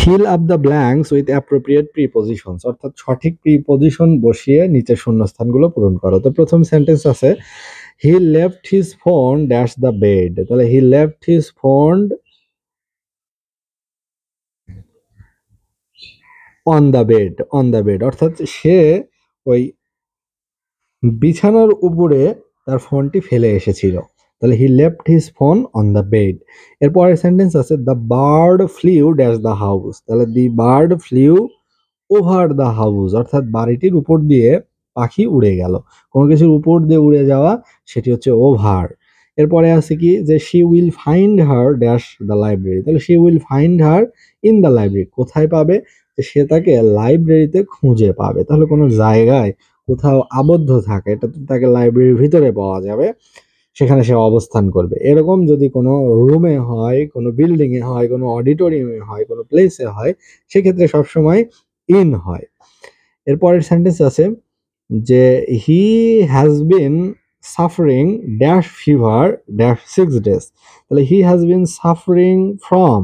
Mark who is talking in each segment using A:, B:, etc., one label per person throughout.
A: Fill up the blanks with appropriate prepositions, অর্থাৎ সঠিক preposition বসিয়ে নিচের শূন্যস্থানগুলো পূরণ করো। তো প্রথম সেন্টেন্স আছে he left his phone dash the bed, তাহলে he left his phone on the bed, on the bed অর্থাৎ সে ওই বিছানার উপরে তার ফোনটি ফেলে এসেছিল, তাহলে he left his phone on the bed. এরপরের সেন্টেন্স আছে the bird flew dash the house, তাহলে the bird flew over the house অর্থাৎ বাড়িটির উপর দিয়ে পাখি উড়ে গেল, কোনো কিছুর উপর দিয়ে উড়ে যাওয়া সেটি হচ্ছে ওভার। এরপরে আছে কি যে she will find her dash the library, তাহলে she will find her in the library, কোথায় পাবে, সে তাকে লাইব্রেরিতে খুঁজে পাবে, তাহলে কোনো জায়গায় কোথাও আবদ্ধ থাকে এটা তো তাকে লাইব্রেরির ভিতরে পাওয়া যাবে, সেখানে সে অবস্থান করবে। এরকম যদি কোনো রুমে হয়, কোনো বিল্ডিং এ হয়, কোনো অডিটোরিয়ামে হয়, কোনো প্লেসে হয়, সেক্ষেত্রে সবসময় ইন হয়। এরপরের সেন্টেন্স আছে যে he has been suffering dash fever dash 6 days, তাহলে he has been suffering from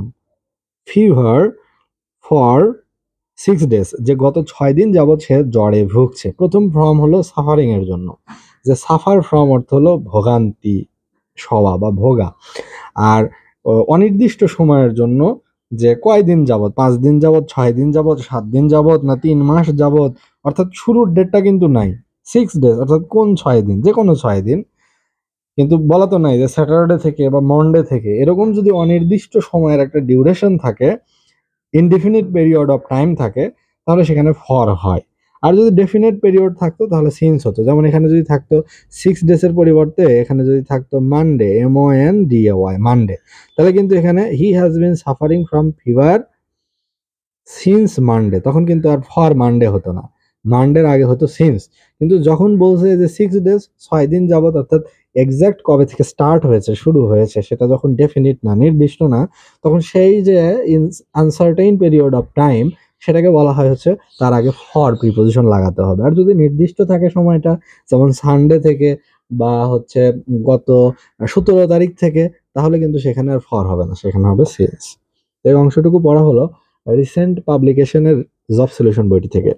A: fever for 6 days, যে গত 6 দিন যাবৎ সে জ্বরে ভুগছে। প্রথম ফ্রম হলো সাফারিং এর জন্য, যে সাফার ফ্রম অর্থ হলো ভোগান্তি সওয়া বা ভোগা, আর অনির্দিষ্ট সময়ের জন্য যে কয়দিন যাবৎ, 5 দিন যাবৎ, 6 দিন যাবৎ, 7 দিন যাবৎ, না 3 মাস যাবৎ, অর্থাৎ শুরুর ডেটটা কিন্তু নাই। 6 days অর্থাৎ কোন 6 দিন, যে কোনো 6 দিন, কিন্তু বলা তো নাই যে স্যাটারডে থেকে বা মন্ডে থেকে, এরকম যদি অনির্দিষ্ট সময়ের একটা ডিউরেশন থাকে, ইনডিফিনিট পিরিয়ড অফ টাইম থাকে, তাহলে সেখানে ফর হয়। আর যদি ডেফিনেট পিরিয়ড থাকতো তাহলে সিন্স হতো, যেমন এখানে যদি থাকতো 6 days পরিবর্তে এখানে যদি থাকতো মানডে, MONDAY মানডে, তাহলে কিন্তু এখানে he has been suffering from fever since Monday, তখন কিন্তু আর ফর মানডে হতো না, মানডের আগে হতো সিন্স। কিন্তু যখন বলছে যে 6 days 6 দিন যাবত, অর্থাৎ এক্সাক্ট কবে থেকে স্টার্ট হয়েছে, শুরু হয়েছে, সেটা যখন ডেফিনিট না, নির্দিষ্ট না, তখন সেই যে আনসার্টেইন পিরিয়ড অফ টাইম, সেটাকে বলা হয় হচ্ছে তার আগে ফর প্রিপোজিশন লাগাতে হবে। আর যদি নির্দিষ্ট থাকে সময়টা, যেমন সানডে থেকে বা হচ্ছে গত 17 তারিখ থেকে, তাহলে কিন্তু সেখানে আর ফর হবে না, সেখানে হবে সিন্স। এই অংশটুকু পড়া হলো রিসেন্ট পাবলিকেশনের জব সলিউশন বইটি থেকে।